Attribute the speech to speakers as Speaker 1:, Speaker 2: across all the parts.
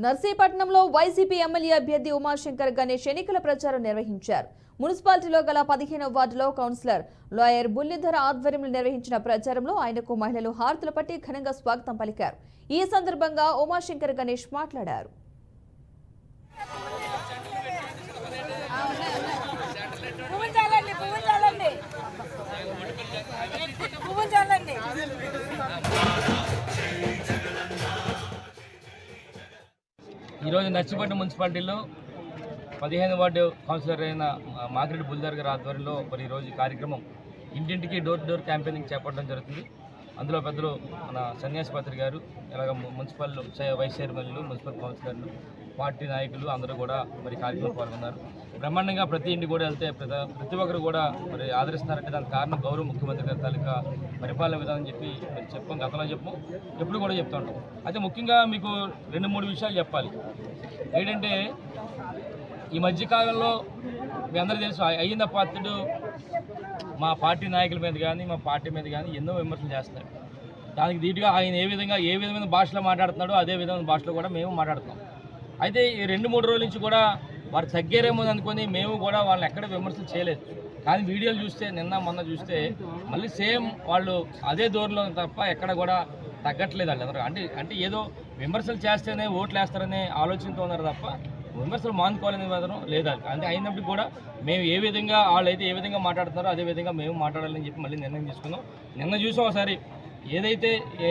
Speaker 1: నర్సీపట్నంలో YCP MLA అభ్యర్థి ఉమాశంకర్ గణేష్ ఎన్నికల ప్రచారం నిర్వహించారు. మున్సిపాలిటీలో గల 15వ వార్డులో కౌన్సిలర్ లాయర్ బుల్లిధర ఆధ్వర్యంలో నిర్వహించిన ప్రచారంలో ఆయనకు మహిళలు హారతులు పట్టి ఘనంగా స్వాగతం పలికారు. ఈ సందర్భంగా ఉమాశంకర్ గణేష్ మాట్లాడారు.
Speaker 2: ఈరోజు నర్సీపట్నం మున్సిపాలిటీలో 15వ వార్డు కౌన్సిలర్ అయిన మాగిరెడ్డి బుల్లిధర్ గారి ఆధ్వర్యంలో మరి ఈరోజు కార్యక్రమం ఇంటింటికి డోర్ టు డోర్ క్యాంపెయినింగ్ చేపట్టడం జరుగుతుంది. అందులో పెద్దలు మన సన్యాసిపాత్రి గారు, ఇలాగ మున్సిపల్ వైస్ చైర్మన్లు, మున్సిపల్ కౌన్సిలర్లు, పార్టీ నాయకులు అందరూ కూడా మరి కార్యక్రమం పాల్గొన్నారు. బ్రహ్మాండంగా ప్రతి ఇంటికి కూడా వెళ్తే ప్రతి ఒక్కరు కూడా మరి ఆదరిస్తున్నారంటే దానికి కారణం గౌరవ ముఖ్యమంత్రి గారి తాలూకా పరిపాలన విధానం చెప్పి మరి చెప్పాం, గతంలో చెప్పాం, ఎప్పుడు కూడా చెప్తూ ఉంటాం. అయితే ముఖ్యంగా మీకు 2-3 విషయాలు చెప్పాలి. ఏంటంటే ఈ మధ్యకాలంలో మీ అందరూ తెలుసు అయ్యింద పాత్రుడు మా పార్టీ నాయకుల మీద కానీ మా పార్టీ మీద కానీ ఎన్నో విమర్శలు చేస్తున్నాడు. దానికి ధీటుగా ఆయన ఏ విధమైన భాషలో మాట్లాడుతున్నాడో అదే విధమైన భాషలో కూడా మేము మాట్లాడుతున్నాం. అయితే ఈ 2-3 రోజుల నుంచి కూడా వారు తగ్గారేమో అనుకొని మేము కూడా వాళ్ళని ఎక్కడ విమర్శలు చేయలేదు. కానీ వీడియోలు చూస్తే మొన్న చూస్తే మళ్ళీ సేమ్ వాళ్ళు అదే దూరంలో తప్ప ఎక్కడ కూడా తగ్గట్లేదు వాళ్ళు అందరూ. అంటే ఏదో విమర్శలు చేస్తేనే ఓట్లు వేస్తారనే ఆలోచనతో ఉన్నారు తప్ప విమర్శలు మానుకోవాలనే విధానం లేదా. అంటే అయినప్పటికీ కూడా మేము ఏ విధంగా వాళ్ళైతే ఏ విధంగా మాట్లాడుతున్నారో అదే విధంగా మేము మాట్లాడాలని చెప్పి మళ్ళీ నిర్ణయం తీసుకున్నాం. నిన్న చూసాం ఒకసారి ఏదైతే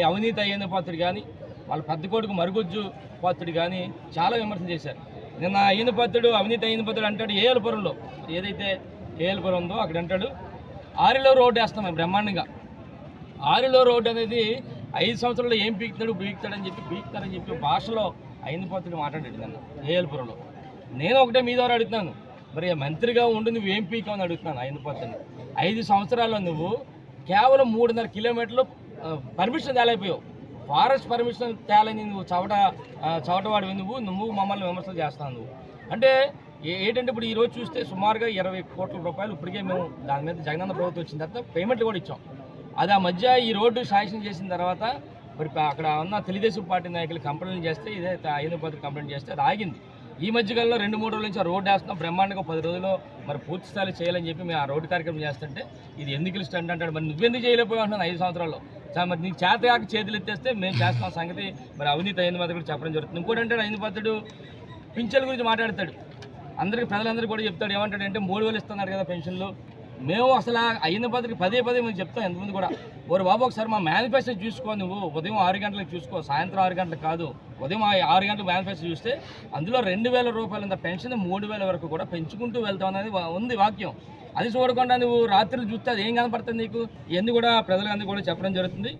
Speaker 2: అవినీతి అయ్యేందు పాత్రుడు కానీ వాళ్ళ పెద్ద కొడుకు మరుగుజ్జు పాత్రుడు కానీ చాలా విమర్శలు చేశారు. నిన్న అయ్యింది పాత్రుడు అవినీతి అయ్యింది పాత్రుడు అంటాడు ఏఎల్పురంలో, ఏదైతే ఏఎల్పురం ఉందో అక్కడ అంటాడు ఆరిలో రోడ్డు వేస్తాం మేము బ్రహ్మాండంగా. ఆరిలో రోడ్డు అనేది 5 సంవత్సరాల్లో ఏం బీక్తాడని చెప్పి భాషలో అయ్యింది పాత్రుడు మాట్లాడాడు నన్ను ఏఎల్పురంలో. నేను ఒకటే మీ ద్వారా అడుగుతున్నాను, మరి మంత్రిగా ఉండి నువ్వు ఏం పీకావని అడుగుతున్నాను. అయ్యింది పాత్రుడిని 5 సంవత్సరాల్లో నువ్వు కేవలం 3.5 కిలోమీటర్లు పర్మిషన్ తేలైపోయావు. ఫారెస్ట్ పర్మిషన్ తేలని నువ్వు చవటవాడివి నువ్వు మమ్మల్ని విమర్శలు చేస్తాను నువ్వు. అంటే ఏంటంటే ఇప్పుడు ఈరోజు చూస్తే సుమారుగా 20 కోట్ల రూపాయలు ఇప్పటికే మేము దాని మీద జగనన్న ప్రభుత్వం వచ్చిన తర్వాత పేమెంట్లు కూడా ఇచ్చాం. అది ఆ మధ్య ఈ రోడ్డు శాంక్షన్ చేసిన తర్వాత మరి అక్కడ ఉన్న తెలుగుదేశం పార్టీ నాయకులు కంప్లైంట్ చేస్తే ఇదే అయ్యింది పాత్రుడు కంప్లైంట్ చేస్తే అది ఆగింది. ఈ మధ్యకాలంలో 2-3 రోజుల నుంచి ఆ రోడ్డు వేస్తున్నాం బ్రహ్మాండంగా. 10 రోజుల్లో మరి పూర్తి స్థాయిలో చేయాలని చెప్పి మేము ఆ రోడ్డు కార్యక్రమం చేస్తుంటే ఇది ఎందుకు స్టంట్ అంటాడు. మరి నువ్వెందుకు చేయలేకపోయావు అంటున్నాను 5 సంవత్సరాల్లో. మరి నీకు చేతగాక చేతులు ఎత్తేస్తే మేము చేస్తున్న సంగతి మరి అవినీతి అయ్యింది పాత్రుడు కూడా చెప్పడం జరుగుతుంది. ఇంకోటి అంటాడు అయ్యింది పాత్రుడు పింఛన్ల గురించి మాట్లాడతాడు. ప్రజలందరికీ కూడా చెప్తాడు. ఏమంటాడంటే 3,000 ఇస్తున్నారు కదా పెన్షన్లు. మేము అసలు అయ్యింది పాత్రుడికి పదే మేము చెప్తాం ఎంతమంది కూడా. ఓరు బాబు ఒకసారి మా మేనిఫెస్టో చూసుకో, నువ్వు ఉదయం 6 గంటలకు చూసుకో, సాయంత్రం 6 గంటలకు కాదు, ఉదయం 6 గంటలకు మేనిఫెస్టో చూస్తే అందులో 2,000 రూపాయలంత పెన్షన్ 3,000 వరకు కూడా పెంచుకుంటూ వెళ్తాం అనేది ఉంది వాక్యం. అది చూడకుండా నువ్వు రాత్రులు చూస్తే అది ఏం కనపడుతుంది నీకు? ఇవన్నీ కూడా ప్రజలందరూ కూడా చెప్పడం జరుగుతుంది.